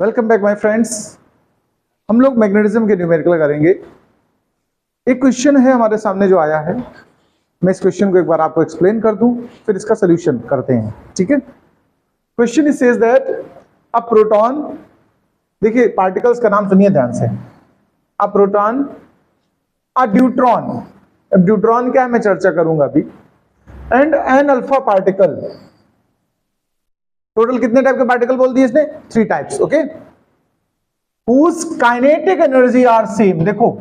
Welcome back my friends. हम लोग magnetism के न्यूमेरिकल करेंगे। एक क्वेश्चन है हमारे सामने जो आया है, मैं इस क्वेश्चन को एक बार आपको एक्सप्लेन कर दूं, फिर इसका सोल्यूशन करते हैं। ठीक है। Question is says that a proton, देखिए पार्टिकल्स का नाम सुनिए ध्यान से। A proton, a deuteron. अब ड्यूट्रॉन क्या है मैं चर्चा करूंगा अभी। And an alpha particle. Total कितने टाइप के पार्टिकल बोल दिए इसने? 3 types. Okay. whose kinetic energy are same. देखो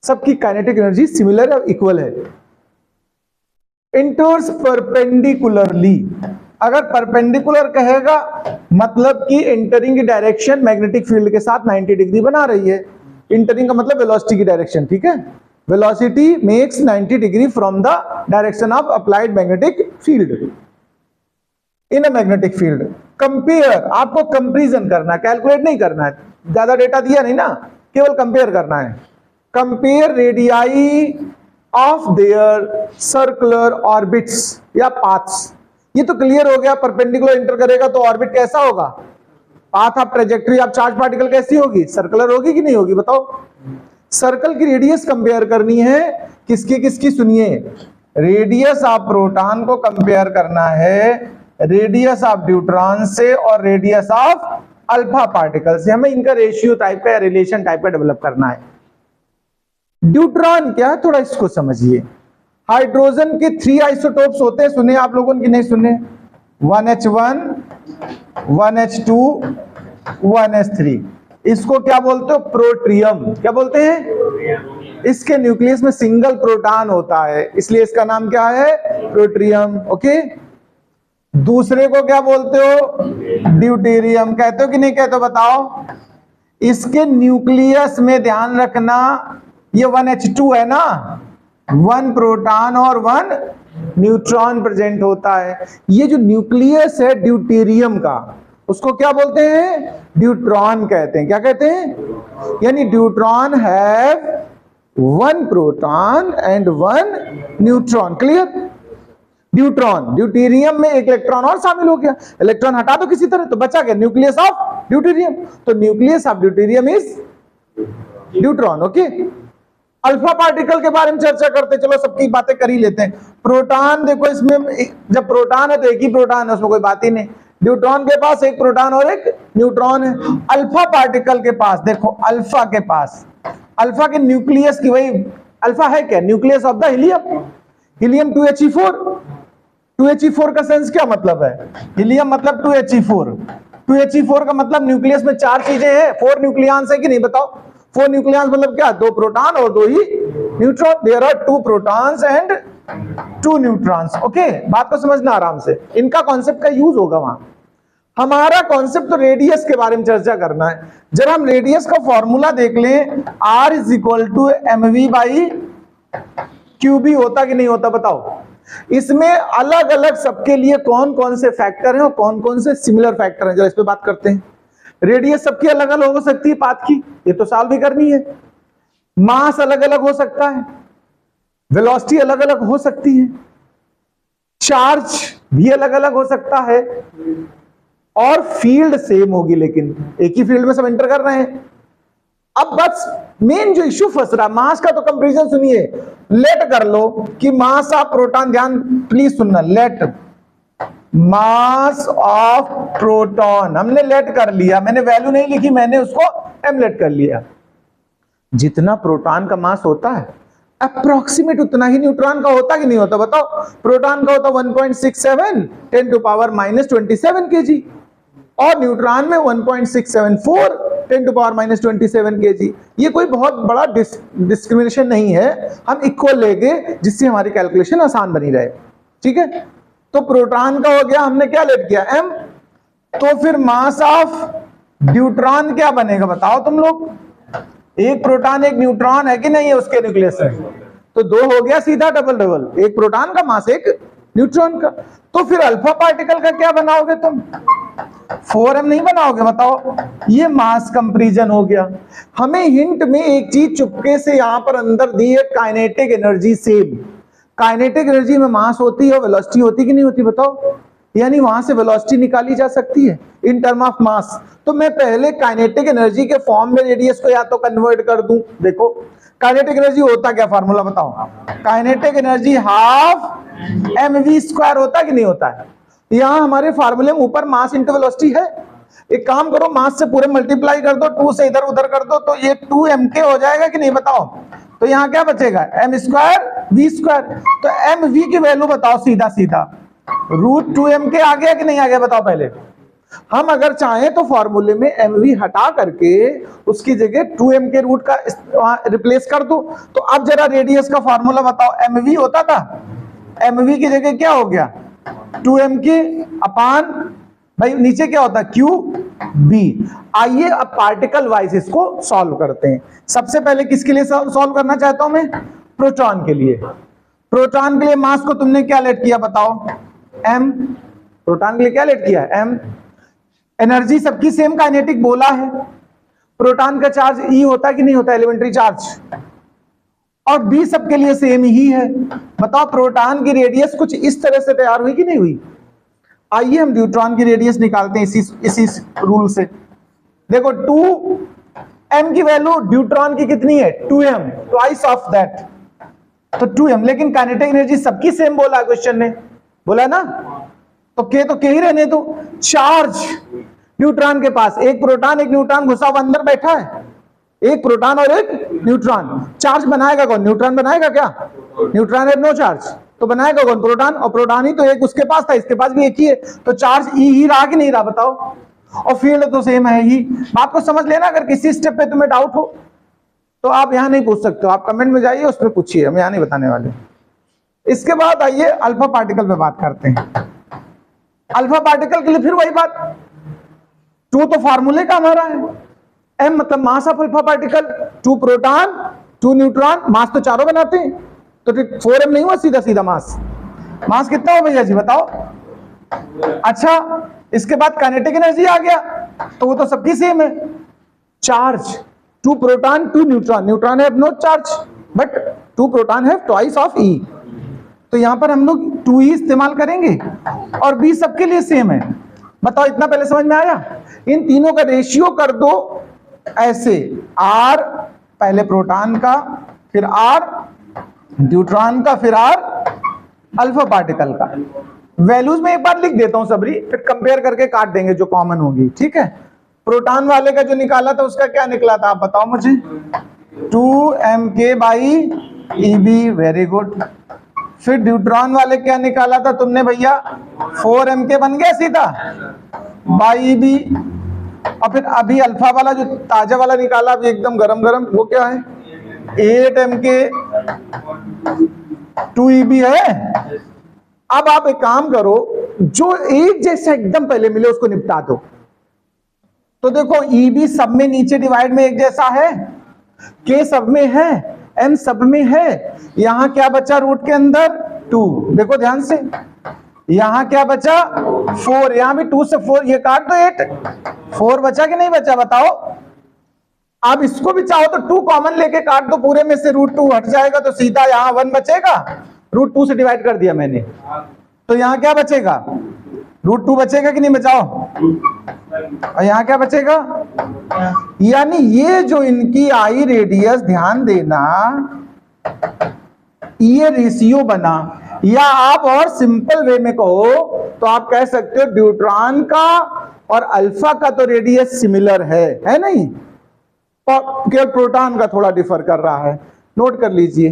सबकी काइनेटिक एनर्जी सिमिलर और इक्वल है। Enters perpendicularly. अगर परपेंडिकुलर कहेगा मतलब कि एंटरिंग की डायरेक्शन मैग्नेटिक फील्ड के साथ 90 डिग्री बना रही है। इंटरिंग का मतलब वेलोसिटी की डायरेक्शन। ठीक है। Velocity makes 90 degree from the direction of applied magnetic field in a magnetic field. Compare, आपको कंपैरिजन करना है, कैलकुलेट नहीं करना है, ज्यादा डेटा दिया नहीं ना, केवल कंपेयर करना है। Compare radii of their circular orbits या पाथ्स। ये तो क्लियर हो गया, परपेंडिकुलर इंटर करेगा तो ऑर्बिट कैसा होगा? Path of trajectory of charge particle कैसी होगी? सर्कुलर होगी कि नहीं होगी बताओ? सर्कल की रेडियस कंपेयर करनी है। किसकी किसकी? सुनिए, रेडियस ऑफ प्रोटॉन को कंपेयर करना है रेडियस ऑफ न्यूट्रॉन से और रेडियस ऑफ अल्फा पार्टिकल से। हमें इनका रेशियो टाइप का या रिलेशन टाइप का डेवलप करना है। ड्यूट्रॉन क्या है थोड़ा इसको समझिए। हाइड्रोजन के 3 आइसोटोप्स होते हैं, सुने आप लोगों की नहीं सुने? 1h1, 1h2, 1h3। इसको क्या बोलते हो? प्रोट्रियम। क्या बोलते हैं? इसके न्यूक्लियस में सिंगल प्रोटॉन होता है, इसलिए इसका नाम क्या है? प्रोट्रियम। ओके। दूसरे को क्या बोलते हो? ड्यूटेरियम। कहते हो कि नहीं कहते हो बताओ? इसके न्यूक्लियस में ध्यान रखना, ये 1h2 है ना, 1 प्रोटॉन और 1 न्यूट्रॉन प्रेजेंट होता है। ये जो न्यूक्लियस है ड्यूटेरियम का, उसको क्या बोलते हैं? ड्यूट्रॉन कहते हैं। क्या कहते हैं? यानी deuteron have 1 proton and 1 neutron. Clear? Deuteron, deuterium में एक इलेक्ट्रॉन और शामिल हो गया, इलेक्ट्रॉन हटा दो किसी तरह तो बचा गया न्यूक्लियस ऑफ ड्यूटेरियम। तो nucleus of deuterium is deuteron. Okay. Alpha particle के बारे में चर्चा करते, चलो सबकी बातें कर ही लेते हैं। प्रोटॉन देखो, इसमें जब प्रोटॉन है तो एक ही प्रोटॉन है, उसमें कोई बात ही नहीं। न्यूट्रॉन के पास एक प्रोटॉन और एक न्यूट्रॉन है। अल्फा पार्टिकल के पास देखो, अल्फा के पास, अल्फा के न्यूक्लियस की, वही अल्फा है क्या? Nucleus of the helium. Helium 2He4। 2He4 का सेंस क्या मतलब है? हीलियम मतलब 2He4। 2He4 का मतलब न्यूक्लियस में 4 चीजें हैं, 4 न्यूक्लियॉन्स है कि नहीं बताओ? 4 न्यूक्लियॉन्स मतलब क्या? 2 प्रोटॉन और 2 ही neutron. There are 2 protons and 2 neutrons. Okay, बात को समझना आराम से, इनका कॉन्सेप्ट का यूज होगा वहां। हमारा कॉन्सेप्ट तो रेडियस के बारे में चर्चा करना है। जब हम रेडियस का फॉर्मूला देख लें, R = mv/qb होता कि नहीं होता बताओ? इसमें अलग अलग सबके लिए कौन कौन से फैक्टर हैं और कौन कौन से सिमिलर फैक्टर हैं, जरा इस पे बात करते हैं। रेडियस सबकी अलग अलग हो सकती है पाथ की, ये तो सॉल्व भी करनी है। मास अलग अलग हो सकता है, वेलोसिटी अलग अलग हो सकती है, चार्ज भी अलग अलग हो सकता है, और फील्ड सेम होगी, लेकिन एक ही फील्ड में सब एंटर कर रहे हैं। अब बस मेन जो इश्यू फंस रहा, मास का तो कंपैरिजन सुनिए, लेट कर लो कि मास ऑफ प्रोटॉन, ध्यान प्लीज सुनना, लेट मास ऑफ प्रोटॉन, हमने लेट कर लिया, मैंने वैल्यू नहीं लिखी, मैंने उसको एम लेट कर लिया। जितना प्रोटॉन का मास होता है अप्रोक्सीमेट उतना ही न्यूट्रॉन का होता कि नहीं होता बताओ? प्रोटॉन का होता 1.67 10⁻27 kg और न्यूट्रॉन में 1.674 10⁻27 kg। ये कोई बहुत बड़ा डिस्क्रिमिनेशन नहीं है, हम इक्वल लेंगे जिससे हमारी कैलकुलेशन आसान बनी रहे। ठीक है। तो प्रोटॉन का हो गया, हमने क्या लेट किया? m। तो फिर मास ऑफ ड्यूट्रॉन क्या बनेगा बताओ तुम लोग? एक प्रोटॉन एक न्यूट्रॉन है कि नहीं है उसके न्यूक्लियस में, तो 2 हो गया सीधा, डबल डबल, एक प्रोटॉन का मास एक न्यूट्रॉन का। तो फिर अल्फा पार्टिकल का क्या बनाओगे तुम? 4m नहीं बनाओगे बताओ? ये मास कंपैरिजन हो गया। हमें हिंट में एक चीज चुपके से यहां पर अंदर दी है, kinetic energy same. Kinetic energy में मास होती है और वेलोसिटी होती कि नहीं होती बताओ? यानी वहां से वेलोसिटी निकाली जा सकती है इन टर्म ऑफ मास। तो मैं पहले काइनेटिक एनर्जी के फॉर्म में रेडियस को या तो कन्वर्ट कर दूं। देखो काइनेटिक एनर्जी होता क्या, फार्मूला बताओ। काइनेटिक एनर्जी हाफ mv² होता कि नहीं होता है। यहां हमारे फार्मूले में ऊपर मास इंटू वेलोसिटी है। एक काम करो, मास से पूरे मल्टीप्लाई कर दो, 2 से इधर उधर कर दो, तो ये 2mk हो जाएगा कि नहीं बताओ। तो यहां क्या बचेगा, m² v²। तो mv की वैल्यू बताओ सीधा सीधा, √2mk आ गया कि नहीं आ गया बताओ पहले। हम अगर चाहें तो फॉर्मूले में mv हटा करके उसकी जगह 2mk रूट का रिप्लेस कर दो। तो अब जरा रेडियस का फॉर्मूला बताओ, mv होता था, mv की जगह क्या हो गया 2mk अपान, भाई नीचे क्या होता है qb। आइए अब पार्टिकल वाइज इसको सॉल्व करते हैं। सबसे पहले किसके लिए सॉल्व करना चाहता हूं मैं, प्रोटॉन के लिए। प्रोटॉन के लिए मास को तुमने क्या लेट किया बताओ, m। प्रोटॉन के लिए क्या लेट किया, m। एनर्जी सबकी सेम काइनेटिक बोला है। प्रोटॉन का चार्ज E होता है कि नहीं होता, एलिमेंट्री चार्ज, और B सबके लिए सेम ही है। बताओ प्रोटॉन की रेडियस कुछ इस तरह से तैयार हुई कि नहीं हुई। आइए हम न्यूट्रॉन की रेडियस निकालते हैं इसी रूल से। देखो 2m की वैल्यू न्यूट्रॉन की कितनी है 2m, ट्वाइस ऑफ दैट, तो 2m। लेकिन काइनेटिक एनर्जी सबकी सेम बोला क्वेश्चन ने, बोला ना, तो k ही रहने दो। चार्ज न्यूट्रॉन के पास, एक प्रोटॉन एक न्यूट्रॉन घुसा हुआ अंदर बैठा है, एक प्रोटॉन और एक न्यूट्रॉन। चार्ज बनाएगा कौन, न्यूट्रॉन बनाएगा क्या, न्यूट्रॉन है नो चार्ज, तो बनाएगा कौन प्रोटॉन, और प्रोटॉन ही तो एक उसके पास था, इसके पास भी एक ही है, तो चार्ज E ही रहा कि नहीं रहा बताओ, और फील्ड तो सेम है ही। बात को समझ लेना, अगर किसी स्टेप पे तुम्हें डाउट हो तो आप यहां नहीं पूछ सकते हो, आप कमेंट में जाइए उसमें पूछिए, हम यहां नहीं बताने वाले। इसके बाद आइए अल्फा पार्टिकल पे बात करते हैं। अल्फा पार्टिकल के लिए फिर वही बात, 2 तो फार्मूले का हमारा है, m मतलब mass of alpha particle, 2 proton 2 neutron, mass तो चारों बनाते हैं, तो 4m नहीं हुआ सीधा सीधा मास। मास कितना हो भैया जी बताओ। अच्छा इसके बाद काइनेटिक एनर्जी आ गया, तो वो तो सबकी सेम है। Charge 2 proton 2 neutron, neutron have no charge but 2 proton have twice of E, तो यहां पर हम लोग 2 ही इस्तेमाल करेंगे, और B सबके लिए सेम है। बताओ इतना पहले समझ में आया। इन तीनों का रेशियो कर दो ऐसे, R पहले प्रोटॉन का, फिर R न्यूट्रॉन का, फिर R अल्फा पार्टिकल का। वैल्यूज में एक बार लिख देता हूं सबरी, फिर कंपेयर करके काट देंगे जो कॉमन होगी, ठीक है। प्रोटॉन वाले का जो निकाला था उसका क्या निकला था आप बताओ मुझे, 2mk/EB, वेरी गुड। फिर न्यूट्रॉन वाले क्या निकाला था तुमने भैया, 4mk बन गया सीधा बाई EB। और फिर अभी अल्फा वाला जो ताजा वाला निकाला अभी एकदम गरम गरम, वो क्या है 8mk/2EB है। अब आप एक काम करो, जो एक जैसा एकदम पहले मिले उसको निपटा दो। तो देखो EB सब में नीचे डिवाइड में एक जैसा है, K सब में है, M सब में है, यहां क्या बचा रूट के अंदर 2, देखो ध्यान से, यहां क्या बचा 4, यहां भी 2 से 4, ये काट दो 8, 4 बचा कि नहीं बचा बताओ। अब इसको भी चाहो तो 2 कॉमन लेके काट दो, पूरे में से √2 हट जाएगा, तो सीधा यहां 1 बचेगा, √2 से डिवाइड कर दिया मैंने, तो यहां क्या बचेगा √2 बचेगा कि नहीं बचाओ, और यहां क्या बचेगा। यानी ये जो इनकी आई रेडियस, ध्यान देना, ये रेशियो बना, या आप और सिंपल वे में कहो तो आप कह सकते हो न्यूट्रॉन का और अल्फा का तो रेडियस सिमिलर है नहीं, केवल प्रोटॉन का थोड़ा डिफर कर रहा है। नोट कर लीजिए।